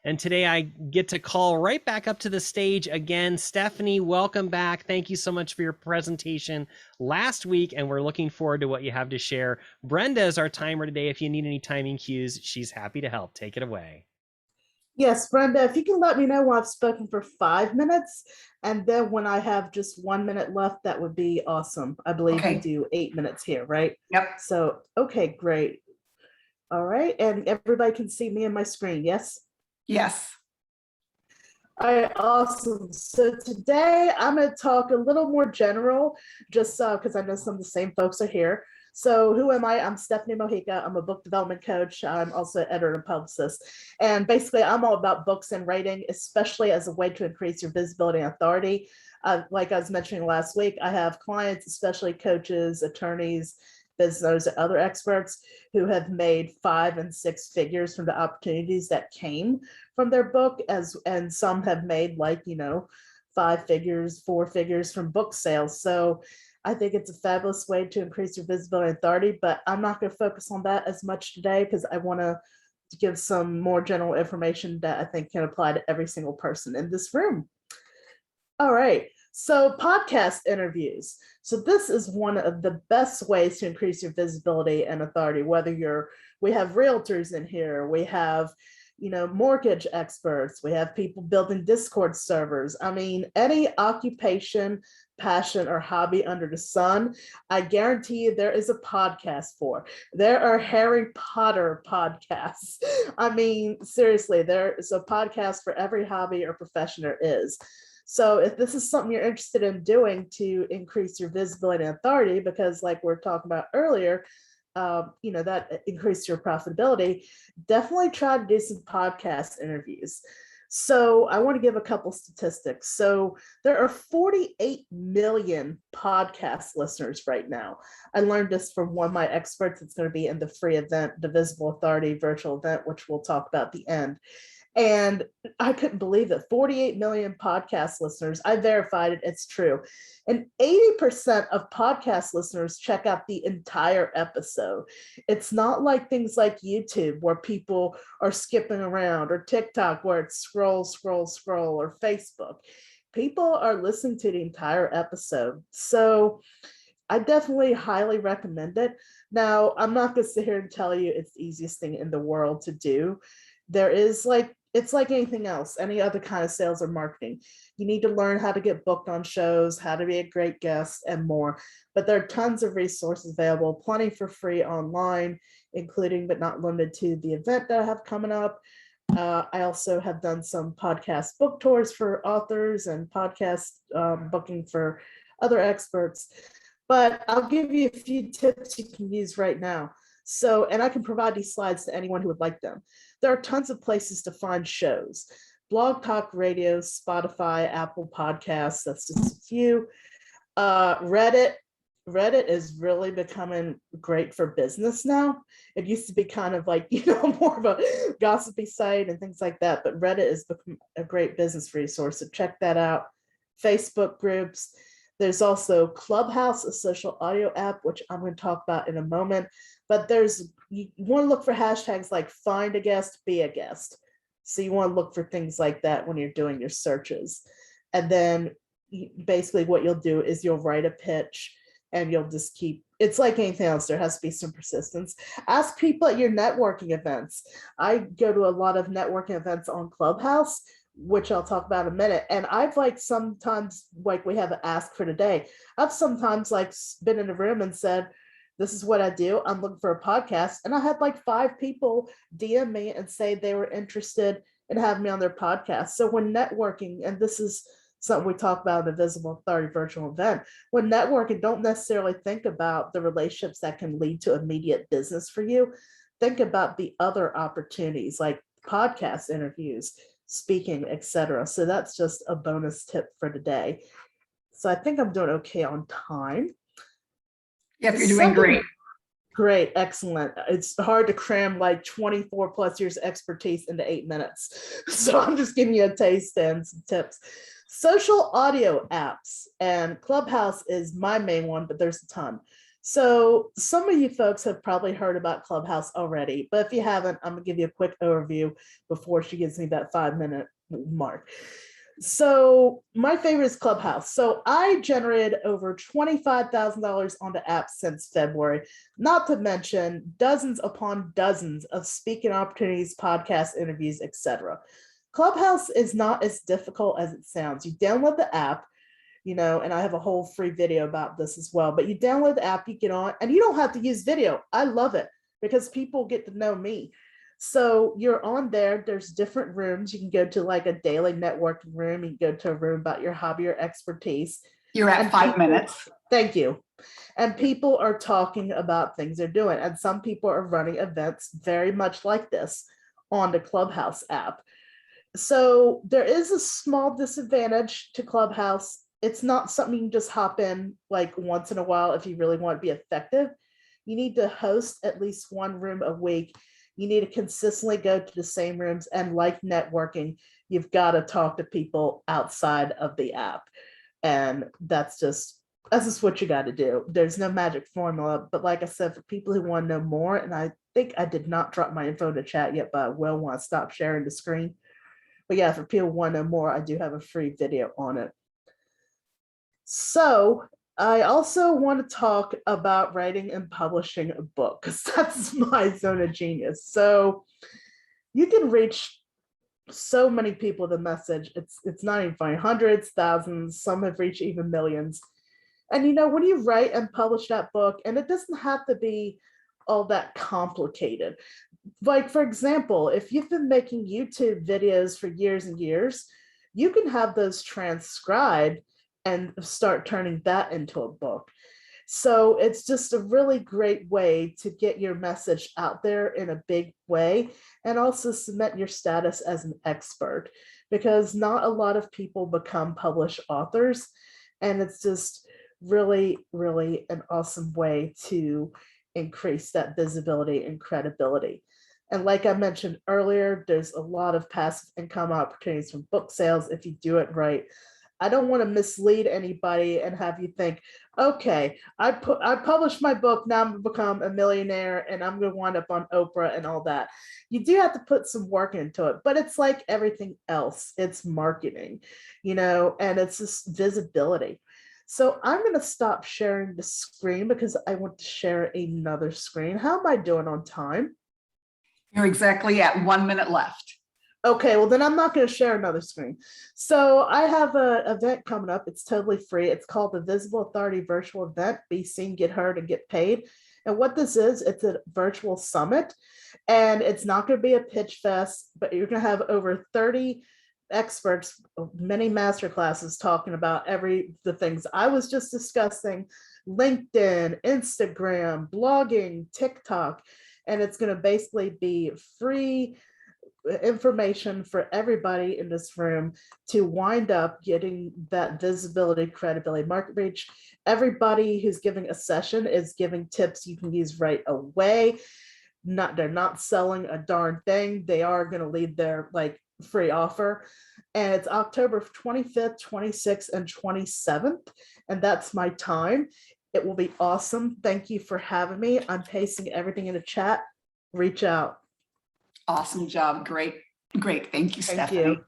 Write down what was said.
And today I get to call right back up to the stage again. Stephanie, welcome back. Thank you so much for your presentation last week, and we're looking forward to what you have to share. Brenda is our timer today. If you need any timing cues, she's happy to help. Take it away. Yes, Brenda, if you can let me know when I've spoken for 5 minutes, and then when I have just 1 minute left, that would be awesome. I believe we do 8 minutes here, right? Yep. So, okay, great. All right, and everybody can see me on my screen, yes? Yes. All right, awesome. So today I'm going to talk a little more general, just because I know some of the same folks are here. So who am I? I'm Stephanie Mojica. I'm a book development coach. I'm also an editor and publicist. And basically, I'm all about books and writing, especially as a way to increase your visibility and authority. Like I was mentioning last week, I have clients, especially coaches, attorneys, business owners, and other experts who have made 5 and 6 figures from the opportunities that came from their book, and some have made 5 figures, 4 figures from book sales. So I think it's a fabulous way to increase your visibility and authority, but I'm not going to focus on that as much today because I want to give some more general information that I think can apply to every single person in this room. All right, so podcast interviews. So this is one of the best ways to increase your visibility and authority, whether we have realtors in here, we have mortgage experts, we have people building Discord servers. I mean, any occupation, passion, or hobby under the sun, I guarantee you there is a podcast for. There are Harry Potter podcasts. I mean, seriously, there is a podcast for every hobby or profession there is. So if this is something you're interested in doing to increase your visibility and authority, because like we're talking about earlier, that increase your profitability, definitely try to do some podcast interviews. So I want to give a couple statistics. So there are 48 million podcast listeners right now. I learned this from one of my experts. It's going to be in the free event, the Visible Authority virtual event, which we'll talk about at the end. And I couldn't believe it. 48 million podcast listeners. I verified it. It's true. And 80% of podcast listeners check out the entire episode. It's not like things like YouTube where people are skipping around, or TikTok where it's scroll, or Facebook. People are listening to the entire episode. So I definitely highly recommend it. Now, I'm not going to sit here and tell you it's the easiest thing in the world to do. It's like anything else, any other kind of sales or marketing. You need to learn how to get booked on shows, how to be a great guest, and more. But there are tons of resources available, plenty for free online, including but not limited to the event that I have coming up. I also have done some podcast book tours for authors and podcast booking for other experts. But I'll give you a few tips you can use right now. So, and I can provide these slides to anyone who would like them. There are tons of places to find shows. Blog Talk Radio, Spotify, Apple Podcasts, that's just a few. Reddit is really becoming great for business now. It used to be kind of like, more of a gossipy site and things like that, but Reddit has become a great business resource, so check that out. Facebook groups. There's also Clubhouse, a social audio app, which I'm going to talk about in a moment. But you want to look for hashtags like find a guest, be a guest. So you want to look for things like that when you're doing your searches. And then basically what you'll do is you'll write a pitch and you'll just it's like anything else. There has to be some persistence. Ask people at your networking events. I go to a lot of networking events on Clubhouse, which I'll talk about in a minute. And I've sometimes we have an ask for today. I've sometimes been in a room and said, this is what I do. I'm looking for a podcast. And I had 5 people DM me and say they were interested in having me on their podcast. So when networking, and this is something we talk about in the Visible Authority virtual event, when networking, don't necessarily think about the relationships that can lead to immediate business for you. Think about the other opportunities like podcast interviews, speaking, etc. So that's just a bonus tip for today. So I think I'm doing okay on time. Yep, you're doing great. Great, excellent. It's hard to cram 24 plus years of expertise into 8 minutes. So I'm just giving you a taste and some tips. Social audio apps, and Clubhouse is my main one, but there's a ton. So some of you folks have probably heard about Clubhouse already, but if you haven't, I'm gonna give you a quick overview before she gives me that 5-minute mark. So my favorite is Clubhouse. So I generated over $25,000 on the app since February, not to mention dozens upon dozens of speaking opportunities, podcast interviews, etc. Clubhouse is not as difficult as it sounds. You download the app, and I have a whole free video about this as well, but you download the app, you get on, and you don't have to use video. I love it because people get to know me. So you're on there, there's different rooms. You can go to like a daily networking room. You can go to a room about your hobby or expertise. You're at 5 minutes. Thank you. And people are talking about things they're doing. And some people are running events very much like this on the Clubhouse app. So there is a small disadvantage to Clubhouse. It's not something you can just hop in like once in a while if you really want to be effective. You need to host at least one room a week. You need to consistently go to the same rooms, and like networking, you've got to talk to people outside of the app. And that's just what you got to do. There's no magic formula, but like I said, for people who want to know more, and I think I did not drop my info in the chat yet, but I will want to stop sharing the screen. But yeah, for people who want to know more, I do have a free video on it. So I also want to talk about writing and publishing a book, because that's my zone of genius. So you can reach so many people with a message. It's not even funny. Hundreds, thousands, some have reached even millions. And when you write and publish that book, and it doesn't have to be all that complicated. Like, for example, if you've been making YouTube videos for years and years, you can have those transcribed and start turning that into a book. So it's just a really great way to get your message out there in a big way, and also cement your status as an expert, because not a lot of people become published authors. And it's just really, really an awesome way to increase that visibility and credibility. And like I mentioned earlier, there's a lot of passive income opportunities from book sales if you do it right. I don't want to mislead anybody and have you think, okay, I published my book, now I'm going to become a millionaire and I'm going to wind up on Oprah and all that. You do have to put some work into it, but it's like everything else. It's marketing, and it's just visibility. So I'm going to stop sharing the screen because I want to share another screen. How am I doing on time? You're exactly at 1 minute left. Okay, well then I'm not going to share another screen. So I have an event coming up. It's totally free. It's called the Visible Authority Virtual Event, Be Seen, Get Heard, and Get Paid. And what this is, it's a virtual summit, and it's not going to be a pitch fest, but you're going to have over 30 experts, many master classes talking about the things I was just discussing: LinkedIn, Instagram, blogging, TikTok. And it's going to basically be free information for everybody in this room to wind up getting that visibility, credibility, market reach. Everybody who's giving a session is giving tips you can use right away. They're not selling a darn thing. They are going to leave their free offer. And it's October 25th, 26th, and 27th. And that's my time. It will be awesome. Thank you for having me. I'm pasting everything in the chat. Reach out. Awesome job. Great. Thank you, Thank Stephanie. you.